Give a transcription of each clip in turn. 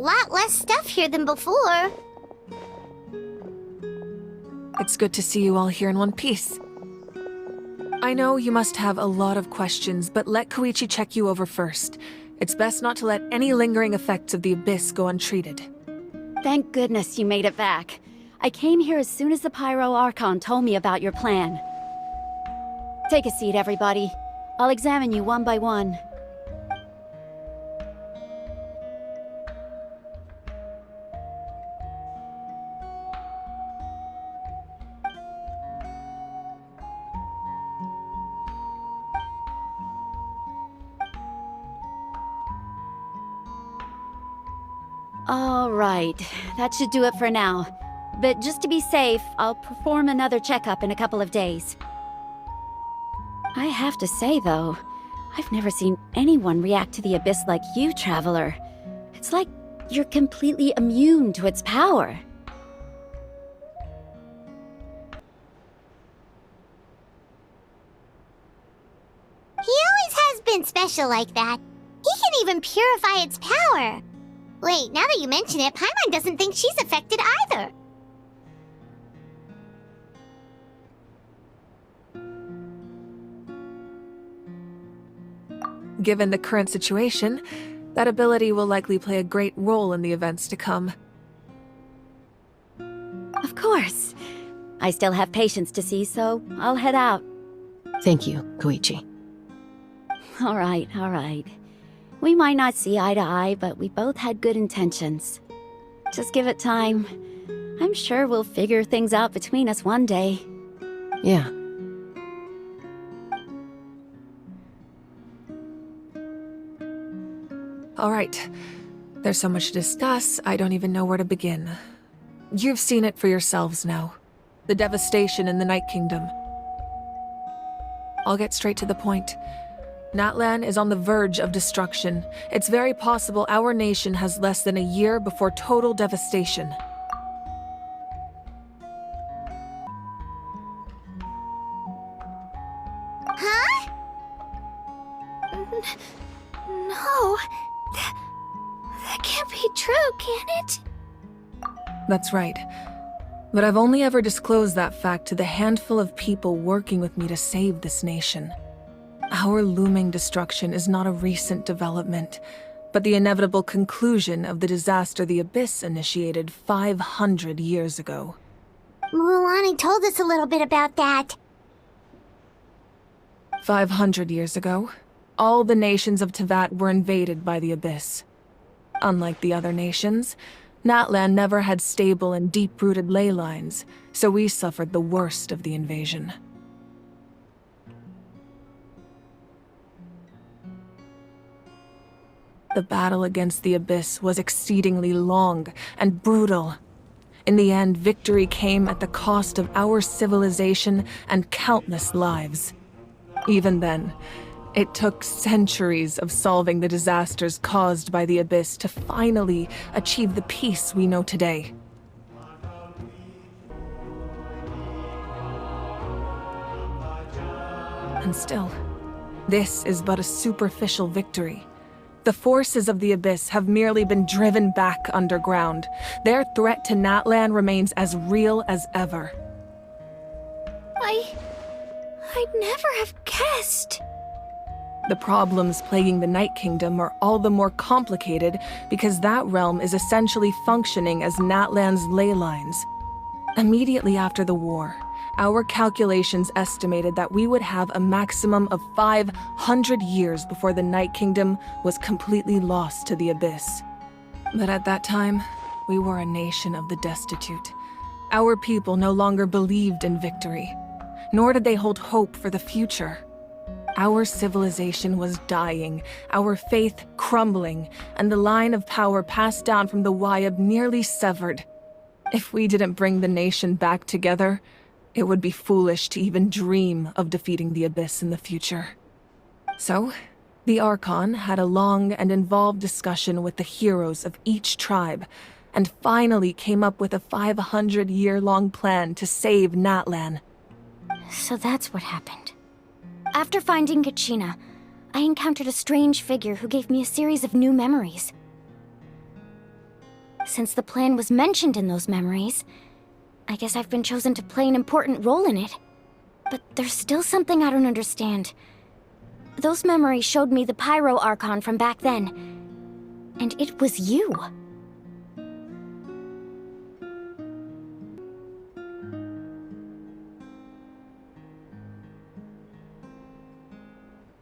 lot less stuff here than before. It's good to see you all here in one piece. I know you must have a lot of questions, but let Koichi check you over first. It's best not to let any lingering effects of the Abyss go untreated. Thank goodness you made it back. I came here as soon as the Pyro Archon told me about your plan. Take a seat, everybody. I'll examine you one by one. All right, that should do it for now. But just to be safe, I'll perform another checkup in a couple of days. I have to say, though, I've never seen anyone react to the Abyss like you, Traveler. It's like you're completely immune to its power. He always has been special like that. He can even purify its power. Wait, now that you mention it, Paimon doesn't think she's affected either. Given the current situation, that ability will likely play a great role in the events to come. Of course. I still have patients to see, so I'll head out. Thank you, Koichi. All right, all right. We might not see eye to eye, but we both had good intentions. Just give it time. I'm sure we'll figure things out between us one day. Yeah. All right. There's so much to discuss, I don't even know where to begin. You've seen it for yourselves now. The devastation in the Night Kingdom. I'll get straight to the point. Natlan is on the verge of destruction. It's very possible our nation has less than a year before total devastation. Huh? No. That can't be true, can it? That's right. But I've only ever disclosed that fact to the handful of people working with me to save this nation. Our looming destruction is not a recent development, but the inevitable conclusion of the disaster the Abyss initiated 500 years ago. Mualani told us a little bit about that. 500 years ago, all the nations of Teyvat were invaded by the Abyss. Unlike the other nations, Natlan never had stable and deep-rooted ley lines, so we suffered the worst of the invasion. The battle against the Abyss was exceedingly long and brutal. In the end, victory came at the cost of our civilization and countless lives. Even then, it took centuries of solving the disasters caused by the Abyss to finally achieve the peace we know today. And still, this is but a superficial victory. The forces of the Abyss have merely been driven back underground. Their threat to Natlan remains as real as ever. I'd never have guessed. The problems plaguing the Night Kingdom are all the more complicated because that realm is essentially functioning as Natlan's ley lines. Immediately after the war, our calculations estimated that we would have a maximum of 500 years before the Night Kingdom was completely lost to the Abyss. But at that time, we were a nation of the destitute. Our people no longer believed in victory, nor did they hold hope for the future. Our civilization was dying, our faith crumbling, and the line of power passed down from the Wayab nearly severed. If we didn't bring the nation back together, it would be foolish to even dream of defeating the Abyss in the future. So, the Archon had a long and involved discussion with the heroes of each tribe, and finally came up with a 500-year-long plan to save Natlan. So that's what happened. After finding Kachina, I encountered a strange figure who gave me a series of new memories. Since the plan was mentioned in those memories, I guess I've been chosen to play an important role in it. But there's still something I don't understand. Those memories showed me the Pyro Archon from back then. And it was you.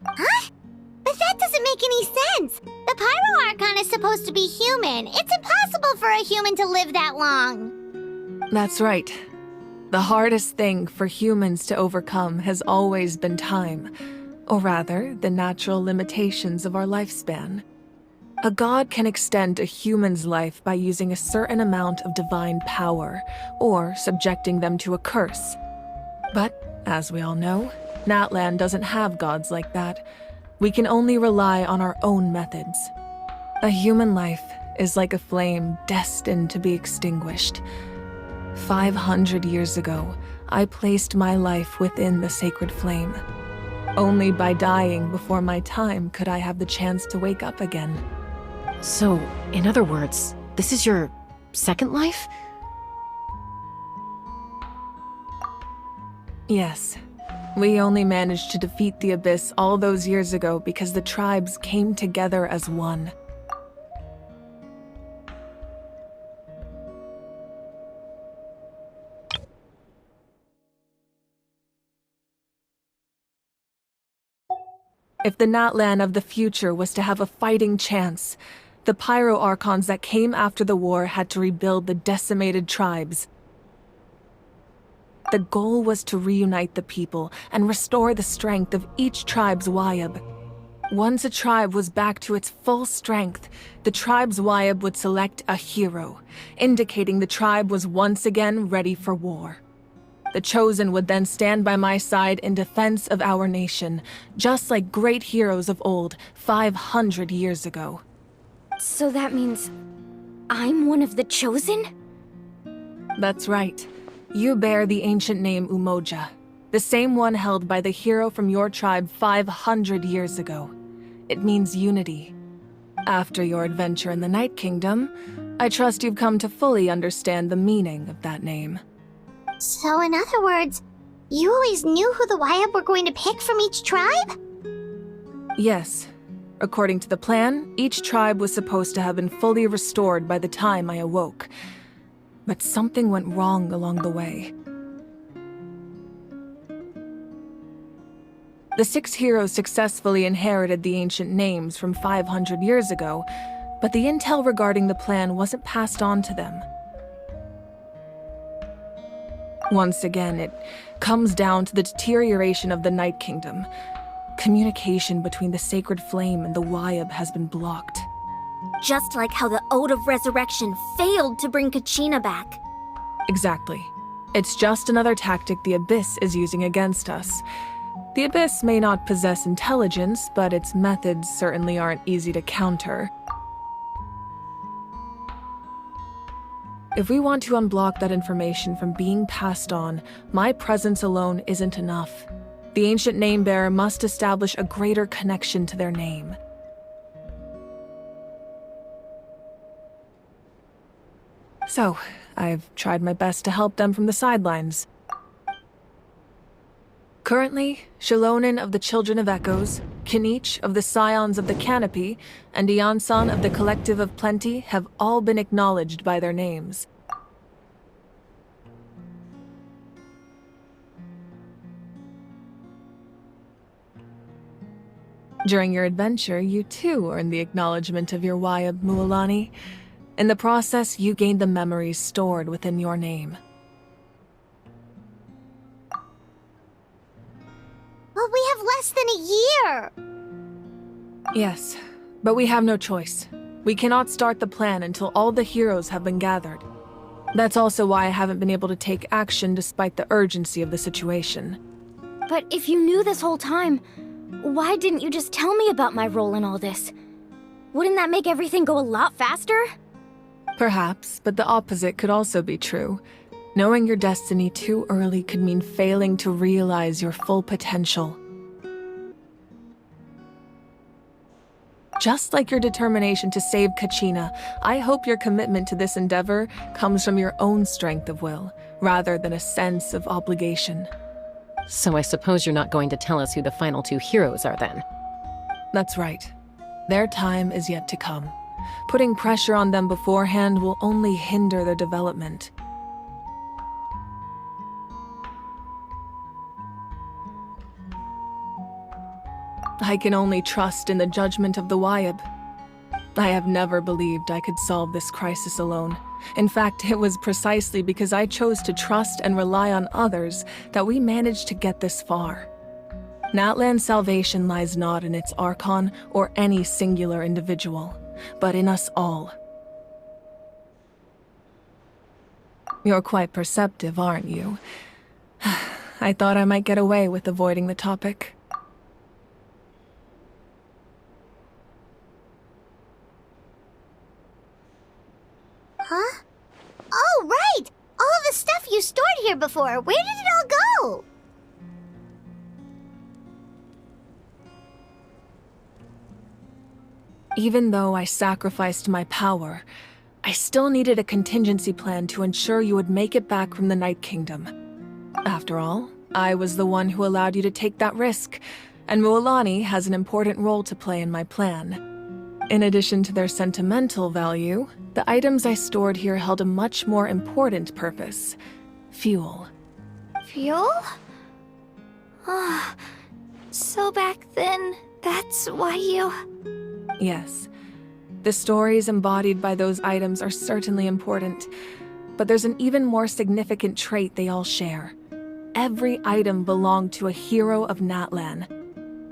Huh? But that doesn't make any sense! The Pyro Archon is supposed to be human. It's impossible for a human to live that long. That's right. The hardest thing for humans to overcome has always been time, or rather, the natural limitations of our lifespan. A god can extend a human's life by using a certain amount of divine power, or subjecting them to a curse. But, as we all know, Natlan doesn't have gods like that. We can only rely on our own methods. A human life is like a flame destined to be extinguished. 500 years ago, I placed my life within the sacred flame. Only by dying before my time could I have the chance to wake up again. So, in other words, this is your second life? Yes. We only managed to defeat the Abyss all those years ago because the tribes came together as one. If the Natlan of the future was to have a fighting chance, the Pyro Archons that came after the war had to rebuild the decimated tribes. The goal was to reunite the people and restore the strength of each tribe's Wayab. Once a tribe was back to its full strength, the tribe's Wayab would select a hero, indicating the tribe was once again ready for war. The Chosen would then stand by my side in defense of our nation, just like great heroes of old 500 years ago. So that means I'm one of the Chosen? That's right. You bear the ancient name Umoja, the same one held by the hero from your tribe 500 years ago. It means unity. After your adventure in the Night Kingdom, I trust you've come to fully understand the meaning of that name. So in other words, you always knew who the Wayab were going to pick from each tribe? Yes. According to the plan, each tribe was supposed to have been fully restored by the time I awoke. But something went wrong along the way. The 6 heroes successfully inherited the ancient names from 500 years ago, but the intel regarding the plan wasn't passed on to them. Once again, it comes down to the deterioration of the Night Kingdom. Communication between the Sacred Flame and the Wayab has been blocked. Just like how the Ode of Resurrection failed to bring Kachina back. Exactly. It's just another tactic the Abyss is using against us. The Abyss may not possess intelligence, but its methods certainly aren't easy to counter. If we want to unblock that information from being passed on, my presence alone isn't enough. The ancient name-bearer must establish a greater connection to their name. So, I've tried my best to help them from the sidelines. Currently, Shalonin of the Children of Echoes, Kinich of the Scions of the Canopy, and Iansan of the Collective of Plenty have all been acknowledged by their names. During your adventure, you too earned the acknowledgement of your Wayab, Mualani. In the process, you gained the memories stored within your name. But we have less than a year! Yes, but we have no choice. We cannot start the plan until all the heroes have been gathered. That's also why I haven't been able to take action despite the urgency of the situation. But if you knew this whole time, why didn't you just tell me about my role in all this? Wouldn't that make everything go a lot faster? Perhaps, but the opposite could also be true. Knowing your destiny too early could mean failing to realize your full potential. Just like your determination to save Kachina, I hope your commitment to this endeavor comes from your own strength of will, rather than a sense of obligation. So I suppose you're not going to tell us who the final two heroes are then? That's right. Their time is yet to come. Putting pressure on them beforehand will only hinder their development. I can only trust in the judgment of the Wyab. I have never believed I could solve this crisis alone. In fact, it was precisely because I chose to trust and rely on others that we managed to get this far. Natlan's salvation lies not in its Archon or any singular individual, but in us all. You're quite perceptive, aren't you? I thought I might get away with avoiding the topic. Huh? Oh, right! All the stuff you stored here before, where did it all go? Even though I sacrificed my power, I still needed a contingency plan to ensure you would make it back from the Night Kingdom. After all, I was the one who allowed you to take that risk, and Mualani has an important role to play in my plan. In addition to their sentimental value, the items I stored here held a much more important purpose: fuel. Fuel? So back then, that's why you... Yes. The stories embodied by those items are certainly important, but there's an even more significant trait they all share. Every item belonged to a hero of Natlan.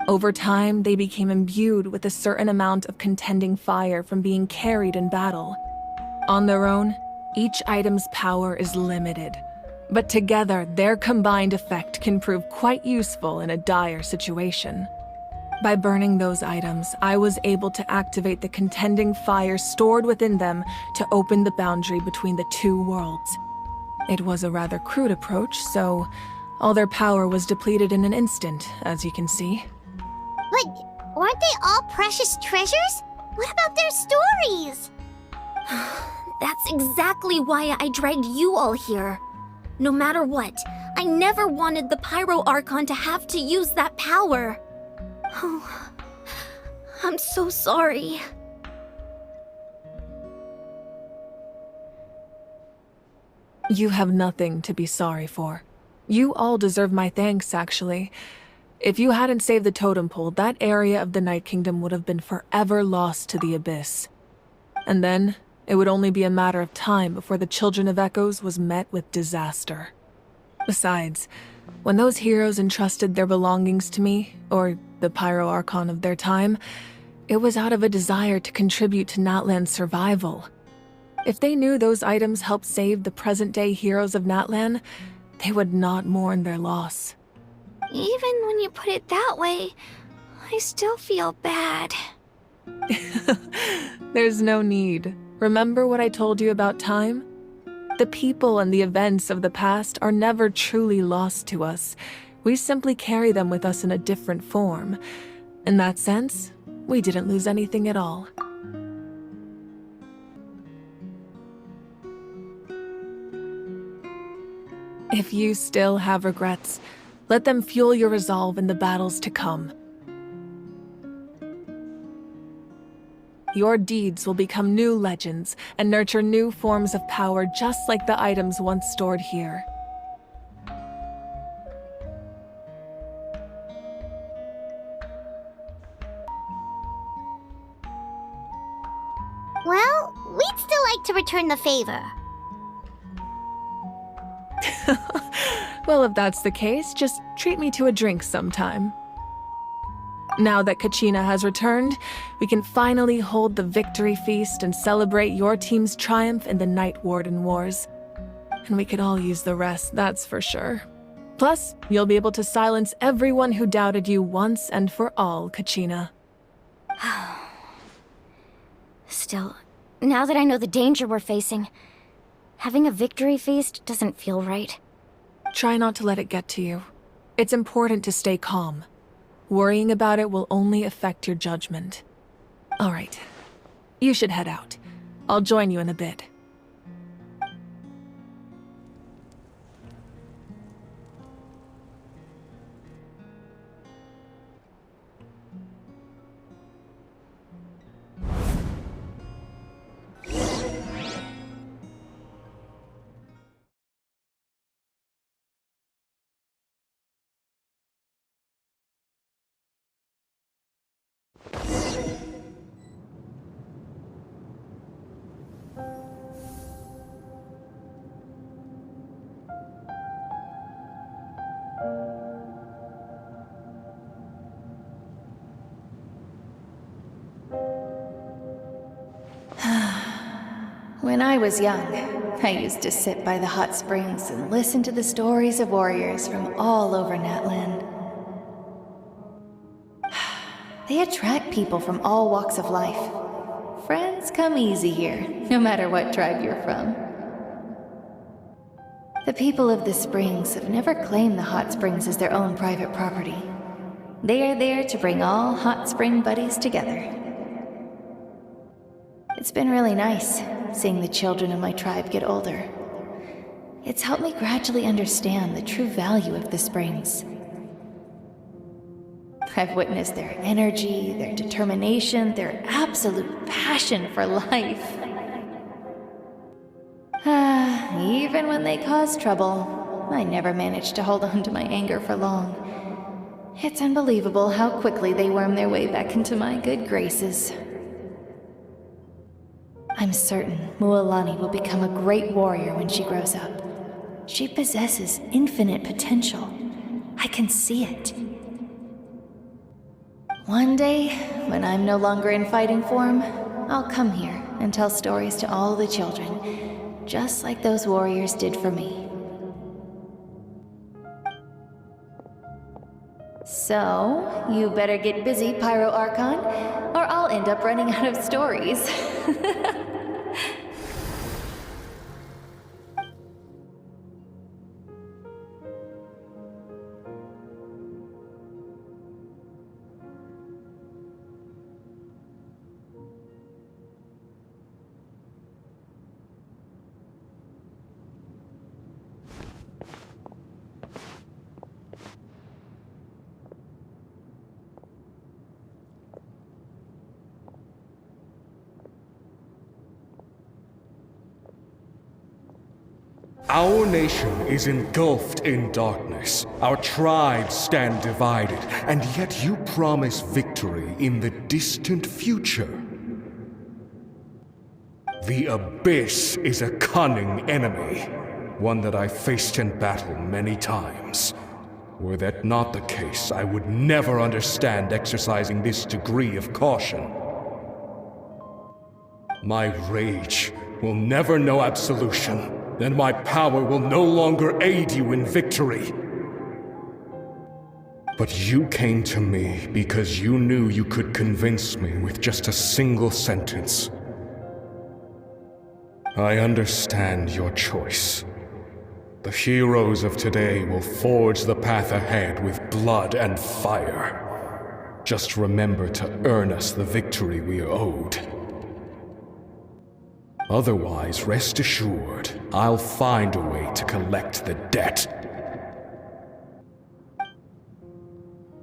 Over time, they became imbued with a certain amount of contending fire from being carried in battle. On their own, each item's power is limited, but together, their combined effect can prove quite useful in a dire situation. By burning those items, I was able to activate the contending fire stored within them to open the boundary between the two worlds. It was a rather crude approach, so all their power was depleted in an instant, as you can see. But weren't they all precious treasures? What about their stories? That's exactly why I dragged you all here. No matter what, I never wanted the Pyro Archon to have to use that power. Oh, I'm so sorry. You have nothing to be sorry for. You all deserve my thanks, actually. If you hadn't saved the totem pole, that area of the Night Kingdom would have been forever lost to the abyss. And then, it would only be a matter of time before the Children of Echoes was met with disaster. Besides, when those heroes entrusted their belongings to me, or the Pyro Archon of their time, it was out of a desire to contribute to Natlan's survival. If they knew those items helped save the present-day heroes of Natlan, they would not mourn their loss. Even when you put it that way, I still feel bad. There's no need. Remember what I told you about time? The people and the events of the past are never truly lost to us. We simply carry them with us in a different form. In that sense, we didn't lose anything at all. If you still have regrets, let them fuel your resolve in the battles to come. Your deeds will become new legends and nurture new forms of power just like the items once stored here. Well, we'd still like to return the favor. Well, if that's the case, just treat me to a drink sometime. Now that Kachina has returned, we can finally hold the victory feast and celebrate your team's triumph in the Night Warden Wars. And we could all use the rest, that's for sure. Plus, you'll be able to silence everyone who doubted you once and for all, Kachina. Still, now that I know the danger we're facing, having a victory feast doesn't feel right. Try not to let it get to you. It's important to stay calm. Worrying about it will only affect your judgment. All right. You should head out. I'll join you in a bit. When I was young, I used to sit by the hot springs and listen to the stories of warriors from all over Natlan. They attract people from all walks of life. Friends come easy here, no matter what tribe you're from. The people of the springs have never claimed the hot springs as their own private property. They are there to bring all hot spring buddies together. It's been really nice, seeing the children of my tribe get older. It's helped me gradually understand the true value of the springs. I've witnessed their energy, their determination, their absolute passion for life. Even when they cause trouble, I never managed to hold on to my anger for long. It's unbelievable how quickly they worm their way back into my good graces. I'm certain Mualani will become a great warrior when she grows up. She possesses infinite potential. I can see it. One day, when I'm no longer in fighting form, I'll come here and tell stories to all the children, just like those warriors did for me. So, you better get busy, Pyro Archon, or I'll end up running out of stories. Our nation is engulfed in darkness. Our tribes stand divided, and yet you promise victory in the distant future. The Abyss is a cunning enemy, one that I've faced in battle many times. Were that not the case, I would never understand exercising this degree of caution. My rage will never know absolution. And my power will no longer aid you in victory. But you came to me because you knew you could convince me with just a single sentence. I understand your choice. The heroes of today will forge the path ahead with blood and fire. Just remember to earn us the victory we are owed. Otherwise, rest assured, I'll find a way to collect the debt.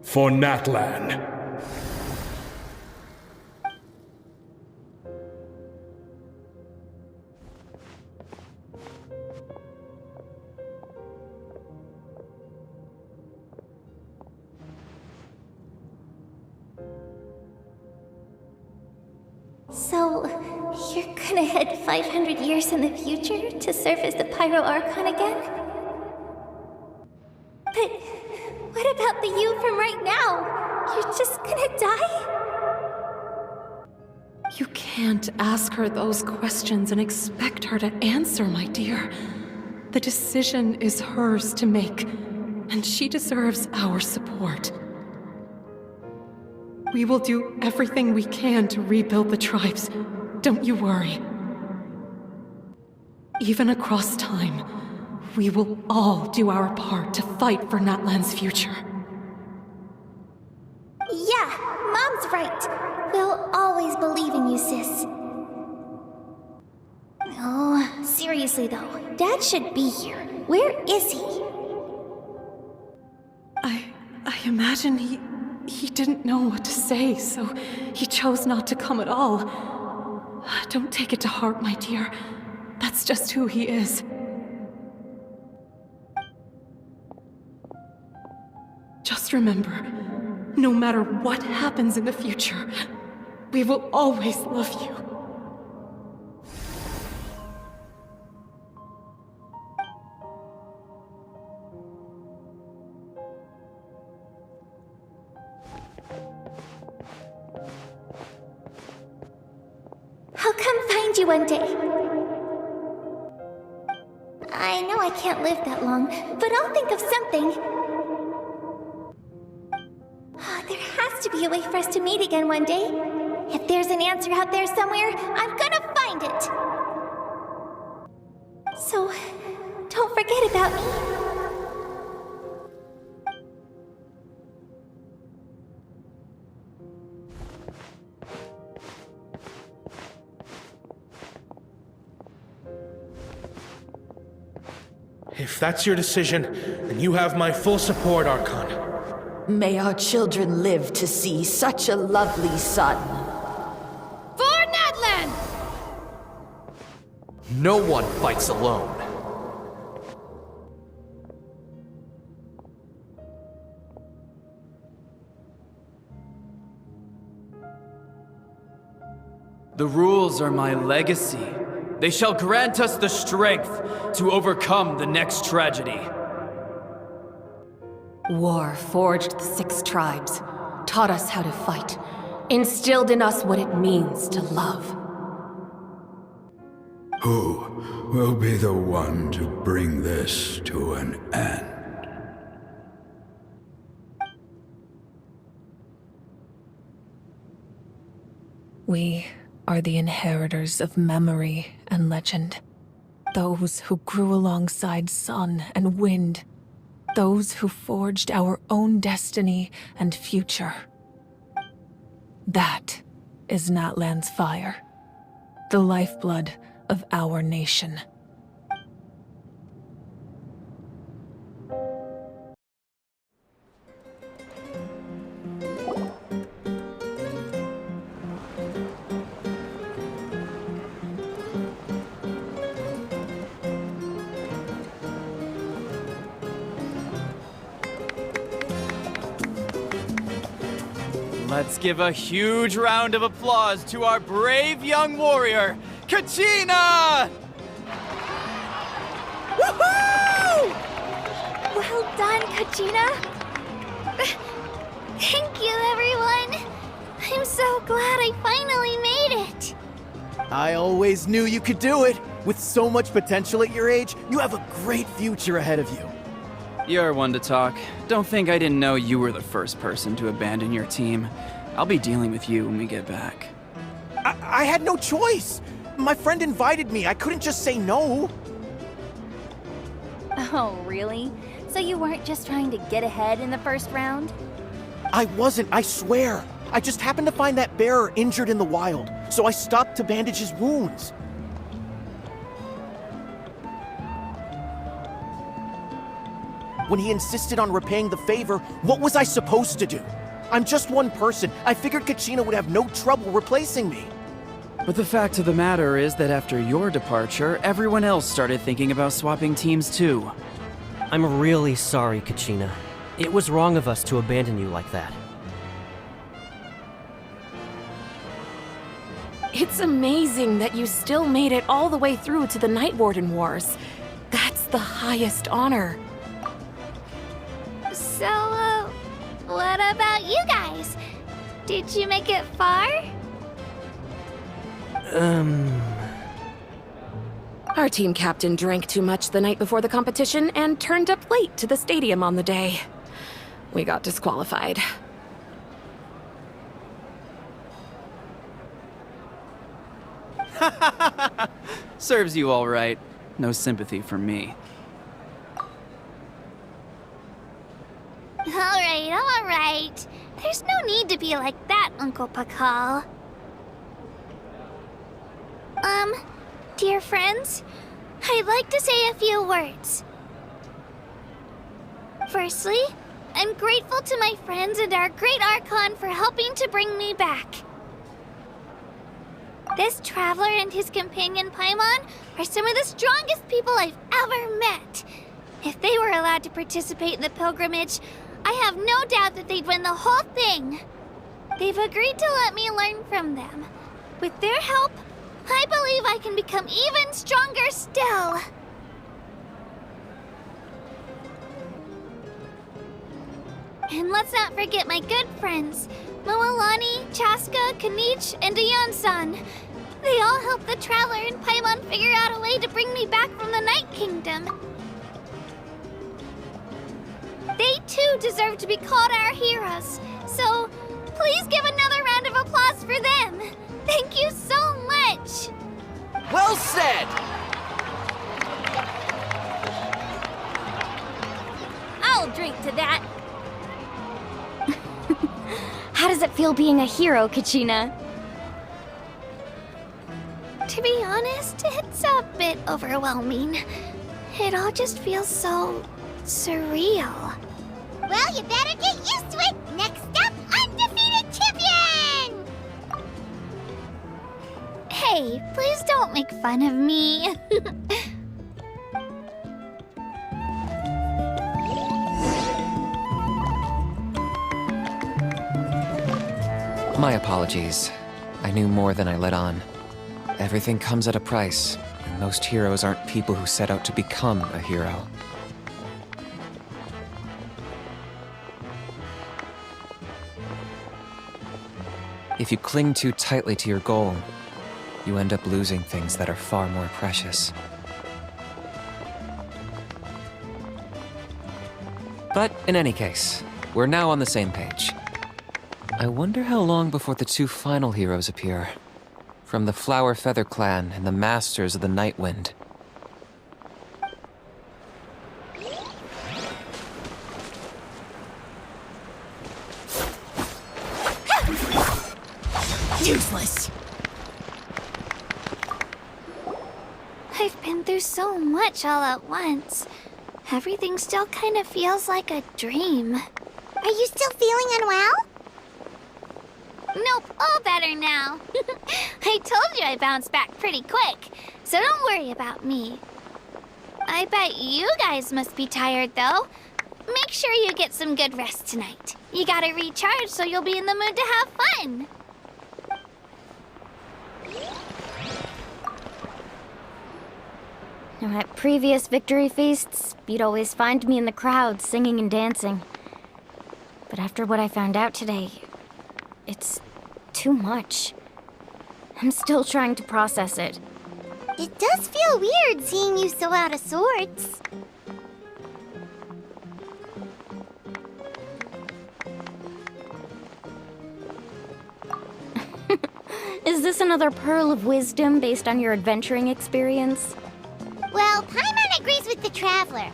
For Natlan. So, you're gonna head 500 years in the future to serve as the Pyro Archon again? But what about the you from right now? You're just gonna die? You can't ask her those questions and expect her to answer, my dear. The decision is hers to make, and she deserves our support. We will do everything we can to rebuild the tribes. Don't you worry. Even across time, we will all do our part to fight for Natlan's future. Yeah, Mom's right. We'll always always believe in you, sis. Oh, seriously though, Dad should be here. Where is he? I imagine he didn't know what to say, so he chose not to come at all. Don't take it to heart, my dear. That's just who he is. Just remember, no matter what happens in the future, we will always love you. I'll come find you one day. I know I can't live that long, but I'll think of something. There has to be a way for us to meet again one day. If there's an answer out there somewhere, I'm gonna find it. So, don't forget about me. If that's your decision, then you have my full support, Archon. May our children live to see such a lovely son. For Natlan! No one fights alone. The rules are my legacy. They shall grant us the strength to overcome the next tragedy. War forged the 6 tribes, taught us how to fight, instilled in us what it means to love. Who will be the one to bring this to an end? We are the inheritors of memory and legend. Those who grew alongside sun and wind. Those who forged our own destiny and future. That is Natlan's fire, the lifeblood of our nation. Let's give a huge round of applause to our brave young warrior, Kachina! Woohoo! Well done, Kachina. Thank you, everyone. I'm so glad I finally made it. I always knew you could do it. With so much potential at your age, you have a great future ahead of you. You're one to talk. Don't think I didn't know you were the first person to abandon your team. I'll be dealing with you when we get back. I had no choice. My friend invited me. I couldn't just say no. Oh, really? So you weren't just trying to get ahead in the first round? I wasn't, I swear. I just happened to find that bearer injured in the wild, so I stopped to bandage his wounds. When he insisted on repaying the favor, what was I supposed to do? I'm just one person. I figured Kachina would have no trouble replacing me. But the fact of the matter is that after your departure, everyone else started thinking about swapping teams too. I'm really sorry, Kachina. It was wrong of us to abandon you like that. It's amazing that you still made it all the way through to the Night Warden Wars. That's the highest honor. So, what about you guys? Did you make it far? Our team captain drank too much the night before the competition and turned up late to the stadium on the day. We got disqualified. Serves you all right. No sympathy from me. All right. There's no need to be like that, Uncle Pakal. Dear friends, I'd like to say a few words. Firstly, I'm grateful to my friends and our great Archon for helping to bring me back. This traveler and his companion Paimon are some of the strongest people I've ever met. If they were allowed to participate in the pilgrimage, I have no doubt that they'd win the whole thing. They've agreed to let me learn from them. With their help, I believe I can become even stronger still. And let's not forget my good friends, Moalani, Chaska, Kanich, and Aeon-san. They all helped the Traveler and Paimon figure out a way to bring me back from the Night Kingdom. They too deserve to be called our heroes, so please give another round of applause for them. Thank you so much! Well said! I'll drink to that. How does it feel being a hero, Kachina? To be honest, it's a bit overwhelming. It all just feels so surreal. Well, you better get used to it! Next up, undefeated champion! Hey, please don't make fun of me. My apologies. I knew more than I let on. Everything comes at a price, and most heroes aren't people who set out to become a hero. If you cling too tightly to your goal, you end up losing things that are far more precious. But in any case, we're now on the same page. I wonder how long before the two final heroes appear. From the Flower Feather Clan and the Masters of the Night Wind. Useless. I've been through so much all at once. Everything still kind of feels like a dream. Are you still feeling unwell? Nope, all better now. I told you I bounced back pretty quick, so don't worry about me. I bet you guys must be tired, though. Make sure you get some good rest tonight. You gotta recharge so you'll be in the mood to have fun. Now, at previous victory feasts, you'd always find me in the crowd singing and dancing. But after what I found out today, it's too much. I'm still trying to process it. It does feel weird seeing you so out of sorts. Is this another pearl of wisdom based on your adventuring experience? Well, Paimon agrees with the Traveler.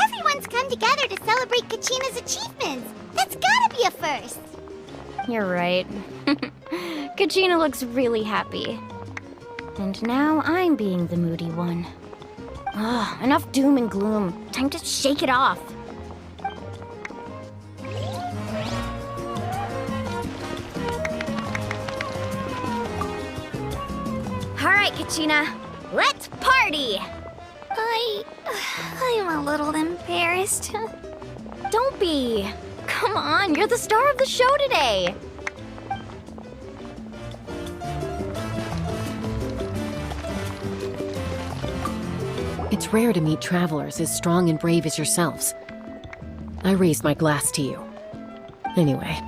Everyone's come together to celebrate Kachina's achievements. That's gotta be a first. You're right. Kachina looks really happy. And now I'm being the moody one. Ugh, enough doom and gloom. Time to shake it off. All right, Kachina. Let's party! I'm a little embarrassed. Don't be. Come on, you're the star of the show today. It's rare to meet travelers as strong and brave as yourselves. I raised my glass to you. Anyway,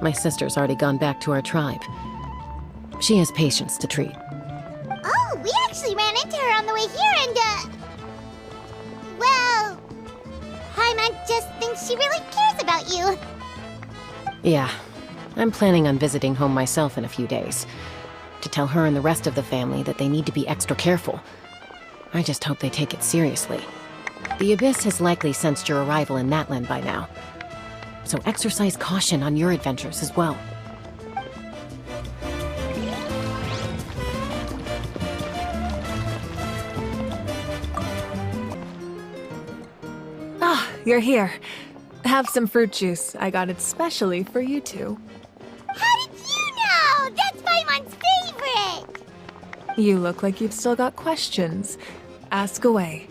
my sister's already gone back to our tribe. She has patients to treat. Oh, we actually ran into her on the way here and, well, Paimon just thinks she really cares about you. Yeah, I'm planning on visiting home myself in a few days. To tell her and the rest of the family that they need to be extra careful. I just hope they take it seriously. The Abyss has likely sensed your arrival in Natlan by now. So exercise caution on your adventures as well. you're here. Have some fruit juice. I got it specially for you two. How did you know? That's Paimon's favorite! You look like you've still got questions. Ask away.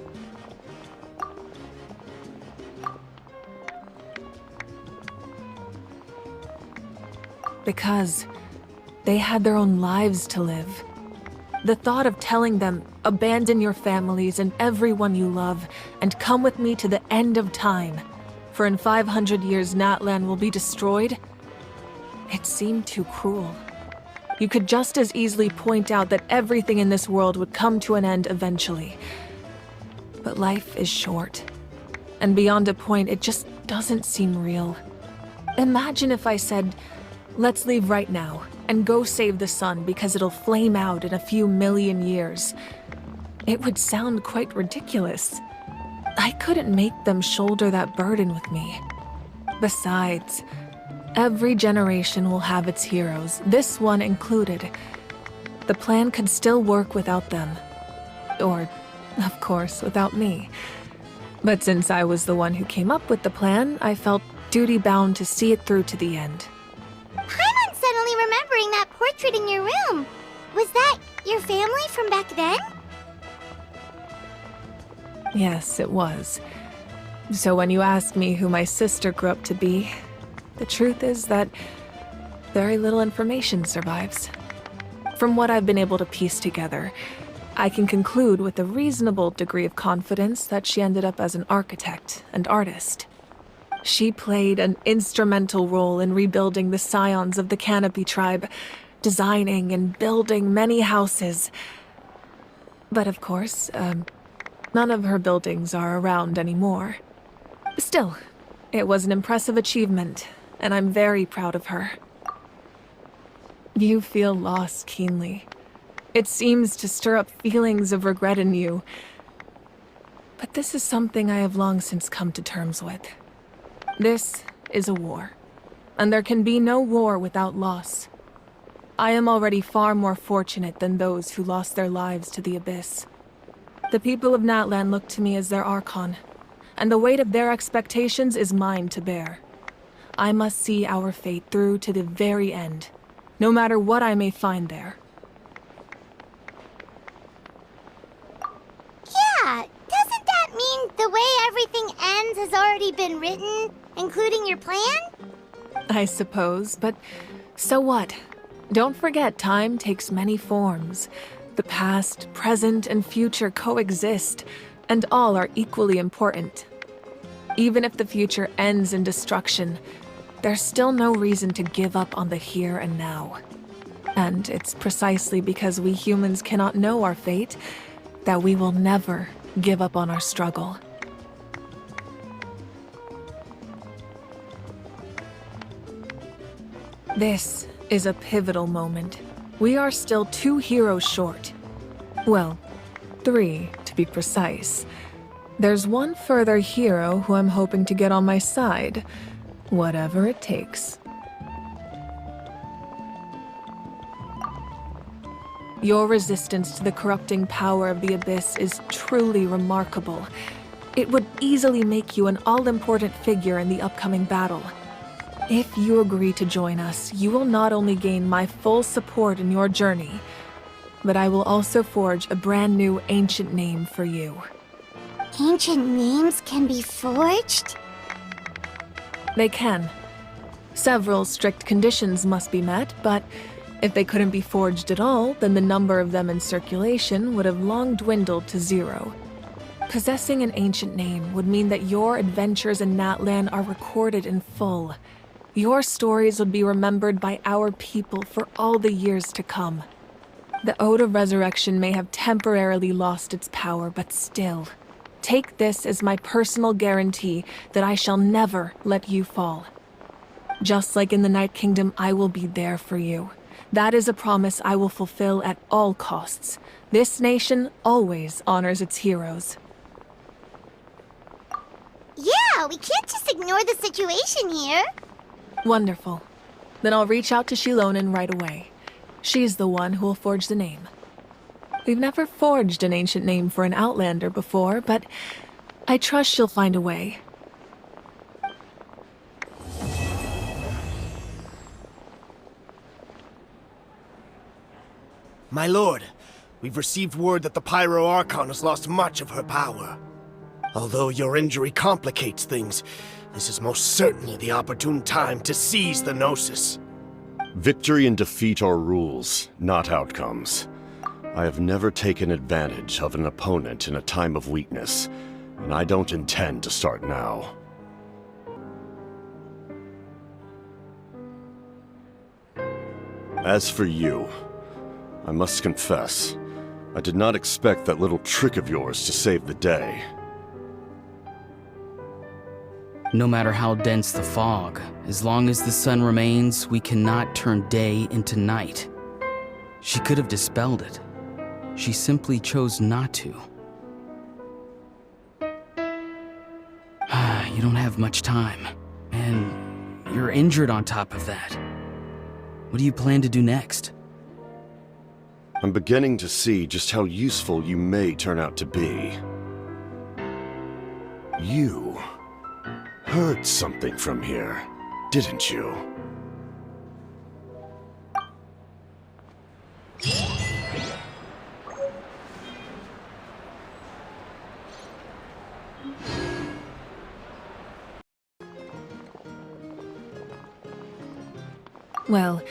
Because they had their own lives to live. The thought of telling them, abandon your families and everyone you love, and come with me to the end of time, for in 500 years Natlan will be destroyed, it seemed too cruel. You could just as easily point out that everything in this world would come to an end eventually. But life is short, and beyond a point, it just doesn't seem real. Imagine if I said, let's leave right now, and go save the sun because it'll flame out in a few million years. It would sound quite ridiculous. I couldn't make them shoulder that burden with me. Besides, every generation will have its heroes, this one included. The plan could still work without them. Or, of course, without me. But since I was the one who came up with the plan, I felt duty-bound to see it through to the end. Paimon's suddenly remembering that portrait in your room. Was that your family from back then? Yes, it was. So when you asked me who my sister grew up to be, the truth is that very little information survives. From what I've been able to piece together, I can conclude with a reasonable degree of confidence that she ended up as an architect and artist. She played an instrumental role in rebuilding the scions of the Canopy tribe, designing and building many houses. But of course, none of her buildings are around anymore. Still, it was an impressive achievement, and I'm very proud of her. You feel loss keenly. It seems to stir up feelings of regret in you. But this is something I have long since come to terms with. This is a war, and there can be no war without loss. I am already far more fortunate than those who lost their lives to the Abyss. The people of Natlan look to me as their Archon, and the weight of their expectations is mine to bear. I must see our fate through to the very end, no matter what I may find there. Yeah, doesn't that mean the way everything ends has already been written, including your plan? I suppose, but so what? Don't forget, time takes many forms. The past, present, and future coexist, and all are equally important. Even if the future ends in destruction, there's still no reason to give up on the here and now. And it's precisely because we humans cannot know our fate that we will never give up on our struggle. This is a pivotal moment. We are still 2 heroes short. Well, 3 to be precise. There's one further hero who I'm hoping to get on my side, whatever it takes. Your resistance to the corrupting power of the Abyss is truly remarkable. It would easily make you an all-important figure in the upcoming battle. If you agree to join us, you will not only gain my full support in your journey, but I will also forge a brand new ancient name for you. Ancient names can be forged? They can. Several strict conditions must be met, but if they couldn't be forged at all, then the number of them in circulation would have long dwindled to 0. Possessing an ancient name would mean that your adventures in Natlan are recorded in full. Your stories would be remembered by our people for all the years to come. The Ode of Resurrection may have temporarily lost its power, but still, take this as my personal guarantee that I shall never let you fall. Just like in the Night Kingdom, I will be there for you. That is a promise I will fulfill at all costs. This nation always honors its heroes. Yeah, we can't just ignore the situation here. Wonderful. Then I'll reach out to Shilonen right away. She's the one who will forge the name. We've never forged an ancient name for an Outlander before, but I trust she'll find a way. My lord, we've received word that the Pyro Archon has lost much of her power. Although your injury complicates things, this is most certainly the opportune time to seize the Gnosis. Victory and defeat are rules, not outcomes. I have never taken advantage of an opponent in a time of weakness, and I don't intend to start now. As for you, I must confess, I did not expect that little trick of yours to save the day. No matter how dense the fog, as long as the sun remains, we cannot turn day into night. She could have dispelled it. She simply chose not to. You don't have much time, and you're injured on top of that. What do you plan to do next? I'm beginning to see just how useful you may turn out to be. You heard something from here, didn't you? Well,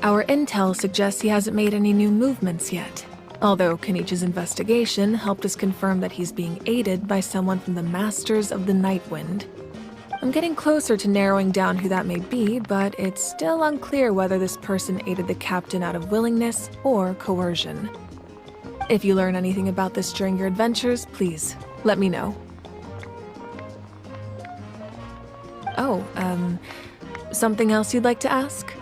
our intel suggests he hasn't made any new movements yet. Although Kenichi's investigation helped us confirm that he's being aided by someone from the Masters of the Nightwind. I'm getting closer to narrowing down who that may be, but it's still unclear whether this person aided the captain out of willingness or coercion. If you learn anything about this during your adventures, please let me know. Oh, something else you'd like to ask?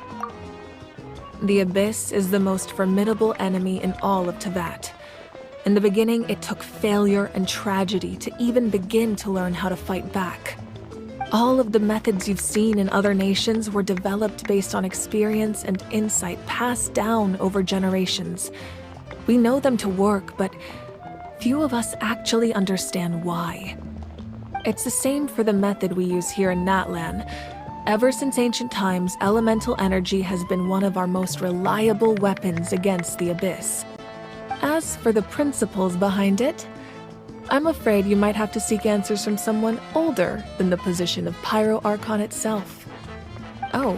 The Abyss is the most formidable enemy in all of Teyvat. In the beginning, it took failure and tragedy to even begin to learn how to fight back. All of the methods you've seen in other nations were developed based on experience and insight passed down over generations. We know them to work, but few of us actually understand why. It's the same for the method we use here in Natlan. Ever since ancient times, elemental energy has been one of our most reliable weapons against the Abyss. As for the principles behind it, I'm afraid you might have to seek answers from someone older than the position of Pyro Archon itself. Oh,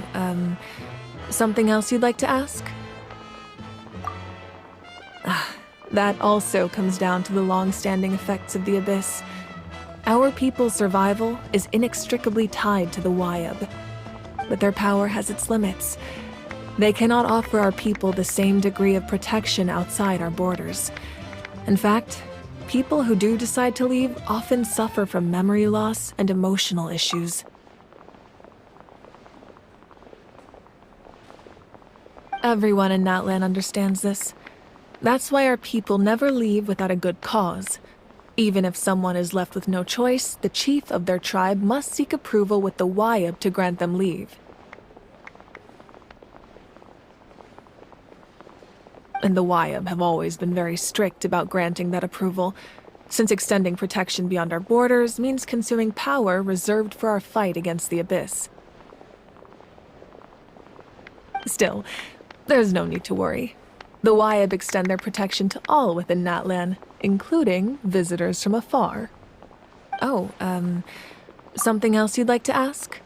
something else you'd like to ask? That also comes down to the long-standing effects of the Abyss. Our people's survival is inextricably tied to the Wyab, but their power has its limits. They cannot offer our people the same degree of protection outside our borders. In fact, people who do decide to leave often suffer from memory loss and emotional issues. Everyone in Natlan understands this. That's why our people never leave without a good cause. Even if someone is left with no choice, the chief of their tribe must seek approval with the Wyab to grant them leave. And the Wyab have always been very strict about granting that approval, since extending protection beyond our borders means consuming power reserved for our fight against the Abyss. Still, there's no need to worry. The Wyab extend their protection to all within Natlan, including visitors from afar. Oh, something else you'd like to ask?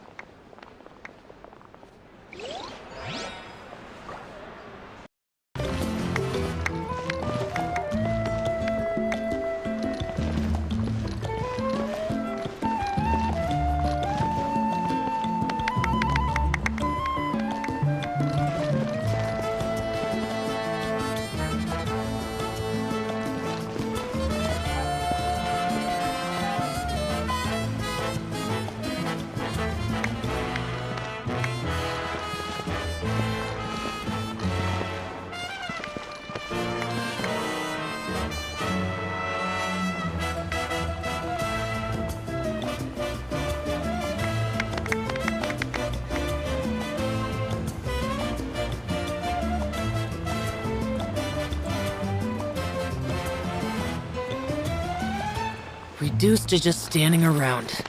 Reduced to just standing around.